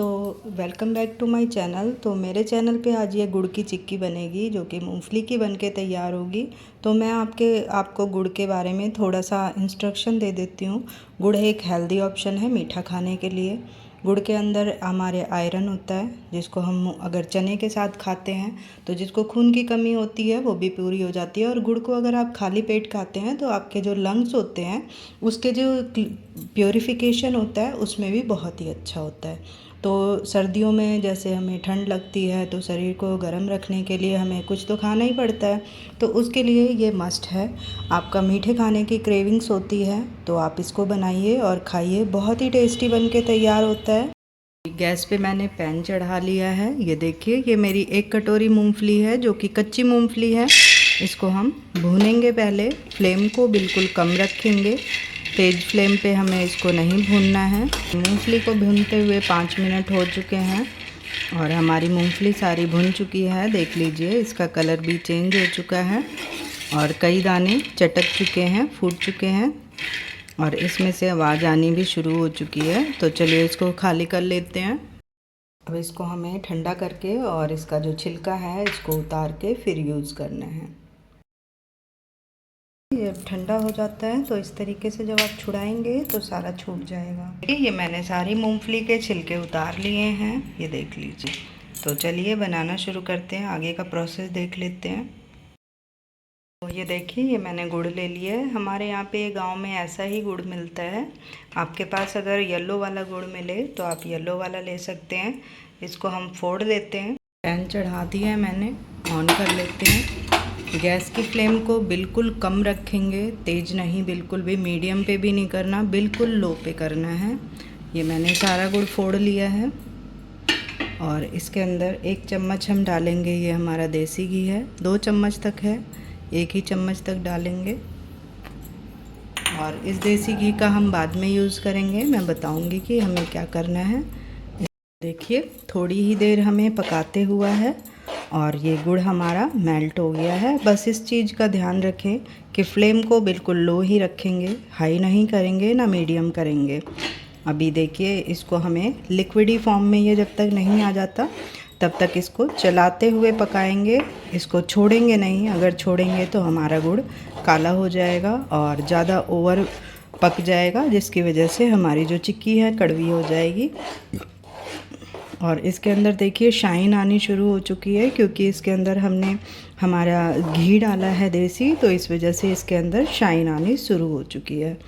तो welcome back to my channel. तो मेरे चैनल पे आज ये गुड़ की चिक्की बनेगी जो कि मूंगफली की बन के तैयार होगी। तो मैं आपको गुड़ के बारे में थोड़ा सा इंस्ट्रक्शन दे देती हूँ। गुड़ एक हेल्दी ऑप्शन है मीठा खाने के लिए। गुड़ के अंदर हमारे आयरन होता है जिसको हम अगर चने के साथ खाते हैं तो जिसको खून की कमी होती है वो भी पूरी हो जाती है। और गुड़ को अगर आप खाली पेट खाते हैं तो आपके जो लंग्स होते हैं उसके जो प्योरीफिकेशन होता है उसमें भी बहुत ही अच्छा होता है। तो सर्दियों में जैसे हमें ठंड लगती है तो शरीर को गर्म रखने के लिए हमें कुछ तो खाना ही पड़ता है, तो उसके लिए ये मस्ट है। आपका मीठे खाने की क्रेविंग्स होती है तो आप इसको बनाइए और खाइए, बहुत ही टेस्टी बन के तैयार होता है। गैस पे मैंने पैन चढ़ा लिया है। ये देखिए, ये मेरी 1 कटोरी मूंगफली है जो कि कच्ची मूंगफली है। इसको हम भूनेंगे। पहले फ्लेम को बिल्कुल कम रखेंगे, तेज़ फ्लेम पे हमें इसको नहीं भूनना है। मूंगफली को भूनते हुए 5 मिनट हो चुके हैं और हमारी मूंगफली सारी भुन चुकी है। देख लीजिए, इसका कलर भी चेंज हो चुका है और कई दाने चटक चुके हैं, फूट चुके हैं और इसमें से आवाज़ आनी भी शुरू हो चुकी है। तो चलिए इसको खाली कर लेते हैं। अब इसको हमें ठंडा करके और इसका जो छिलका है इसको उतार के फिर यूज़ करना है। ये ठंडा हो जाता है तो इस तरीके से जब आप छुड़ाएंगे तो सारा छूट जाएगा। ये मैंने सारी मूंगफली के छिलके उतार लिए हैं, ये देख लीजिए। तो चलिए बनाना शुरू करते हैं, आगे का प्रोसेस देख लेते हैं। तो ये देखिए, ये मैंने गुड़ ले लिया है। हमारे यहाँ पे गांव में ऐसा ही गुड़ मिलता है। आपके पास अगर येलो वाला गुड़ मिले तो आप येलो वाला ले सकते हैं। इसको हम फोड़ लेते हैं। पैन चढ़ा दिया है मैंने, ऑन कर लेते हैं। गैस की फ्लेम को बिल्कुल कम रखेंगे, तेज़ नहीं, बिल्कुल भी मीडियम पे भी नहीं करना, बिल्कुल लो पे करना है। ये मैंने सारा गुड़ फोड़ लिया है और इसके अंदर 1 चम्मच हम डालेंगे। ये हमारा देसी घी है, 2 चम्मच तक है, 1 ही चम्मच तक डालेंगे। और इस देसी घी का हम बाद में यूज़ करेंगे, मैं बताऊंगी कि हमें क्या करना है। देखिए, थोड़ी ही देर हमें पकाते हुआ है और ये गुड़ हमारा मेल्ट हो गया है। बस इस चीज़ का ध्यान रखें कि फ्लेम को बिल्कुल लो ही रखेंगे, हाई नहीं करेंगे ना मीडियम करेंगे। अभी देखिए, इसको हमें लिक्विडी फॉर्म में ये जब तक नहीं आ जाता तब तक इसको चलाते हुए पकाएंगे। इसको छोड़ेंगे नहीं, अगर छोड़ेंगे तो हमारा गुड़ काला हो जाएगा और ज़्यादा ओवर पक जाएगा, जिसकी वजह से हमारी जो चिक्की है कड़वी हो जाएगी। और इसके अंदर देखिए शाइन आनी शुरू हो चुकी है क्योंकि इसके अंदर हमने हमारा घी डाला है देसी, तो इस वजह से इसके अंदर शाइन आनी शुरू हो चुकी है।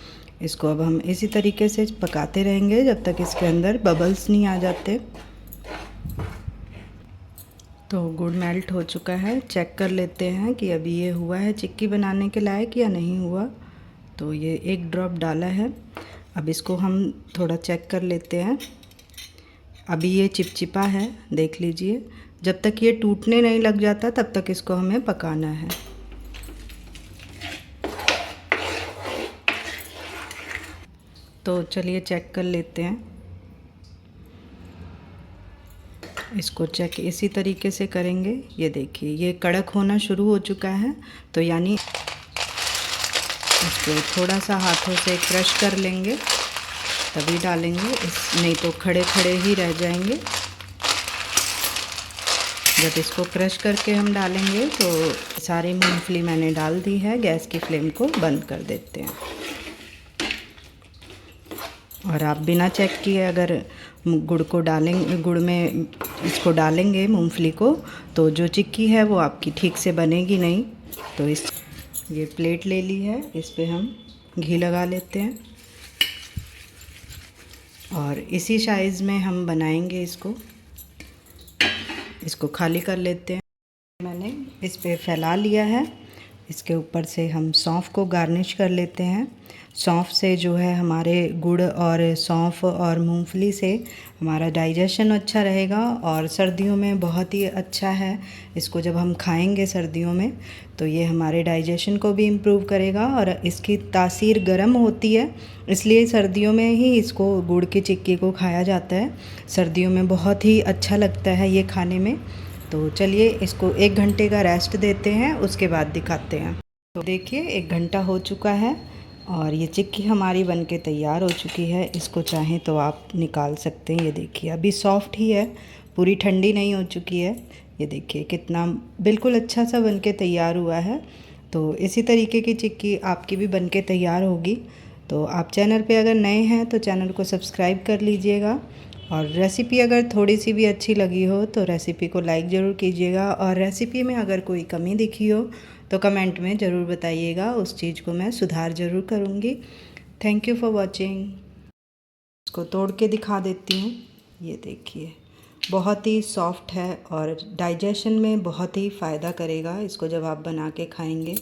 इसको अब हम इसी तरीके से पकाते रहेंगे जब तक इसके अंदर बबल्स नहीं आ जाते। तो गुड़ मेल्ट हो चुका है, चेक कर लेते हैं कि अभी ये हुआ है चिक्की बनाने के लायक या नहीं हुआ। तो ये 1 ड्रॉप डाला है। अब इसको हम थोड़ा चेक कर लेते हैं। अभी ये चिपचिपा है, देख लीजिए। जब तक ये टूटने नहीं लग जाता तब तक इसको हमें पकाना है। तो चलिए चेक कर लेते हैं। इसको चेक इसी तरीके से करेंगे। ये देखिए, ये कड़क होना शुरू हो चुका है, तो यानी इसको थोड़ा सा हाथों से क्रश कर लेंगे तभी डालेंगे, नहीं तो खड़े खड़े ही रह जाएंगे। जब इसको क्रश करके हम डालेंगे तो सारी मूंगफली मैंने डाल दी है। गैस की फ्लेम को बंद कर देते हैं। और आप बिना चेक किए अगर गुड़ को डालेंगे, गुड़ में इसको डालेंगे मूंगफली को, तो जो चिक्की है वो आपकी ठीक से बनेगी नहीं। तो ये प्लेट ले ली है, इस पे हम घी लगा लेते हैं और इसी साइज़ में हम बनाएंगे। इसको खाली कर लेते हैं। मैंने इस पे फैला लिया है। इसके ऊपर से हम सौंफ को गार्निश कर लेते हैं। सौंफ से जो है हमारे गुड़ और सौंफ और मूंगफली से हमारा डाइजेशन अच्छा रहेगा और सर्दियों में बहुत ही अच्छा है। इसको जब हम खाएंगे सर्दियों में तो ये हमारे डाइजेशन को भी इम्प्रूव करेगा और इसकी तासीर गर्म होती है, इसलिए सर्दियों में ही इसको गुड़ की चिक्की को खाया जाता है। सर्दियों में बहुत ही अच्छा लगता है ये खाने में। तो चलिए इसको 1 घंटे का रेस्ट देते हैं, उसके बाद दिखाते हैं। तो देखिए 1 घंटा हो चुका है और ये चिक्की हमारी बनके तैयार हो चुकी है। इसको चाहें तो आप निकाल सकते हैं। ये देखिए अभी सॉफ्ट ही है, पूरी ठंडी नहीं हो चुकी है। ये देखिए कितना बिल्कुल अच्छा सा बनके तैयार हुआ है। तो इसी तरीके की चिक्की आपकी भी बनके तैयार होगी। तो आप चैनल पे अगर नए हैं तो चैनल को सब्सक्राइब कर लीजिएगा, और रेसिपी अगर थोड़ी सी भी अच्छी लगी हो तो रेसिपी को लाइक ज़रूर कीजिएगा, और रेसिपी में अगर कोई कमी दिखी हो तो कमेंट में ज़रूर बताइएगा, उस चीज़ को मैं सुधार ज़रूर करूँगी। Thank you for watching. इसको तोड़ के दिखा देती हूँ। ये देखिए बहुत ही सॉफ्ट है और डाइजेशन में बहुत ही फ़ायदा करेगा इसको जब आप बना के खाएंगे।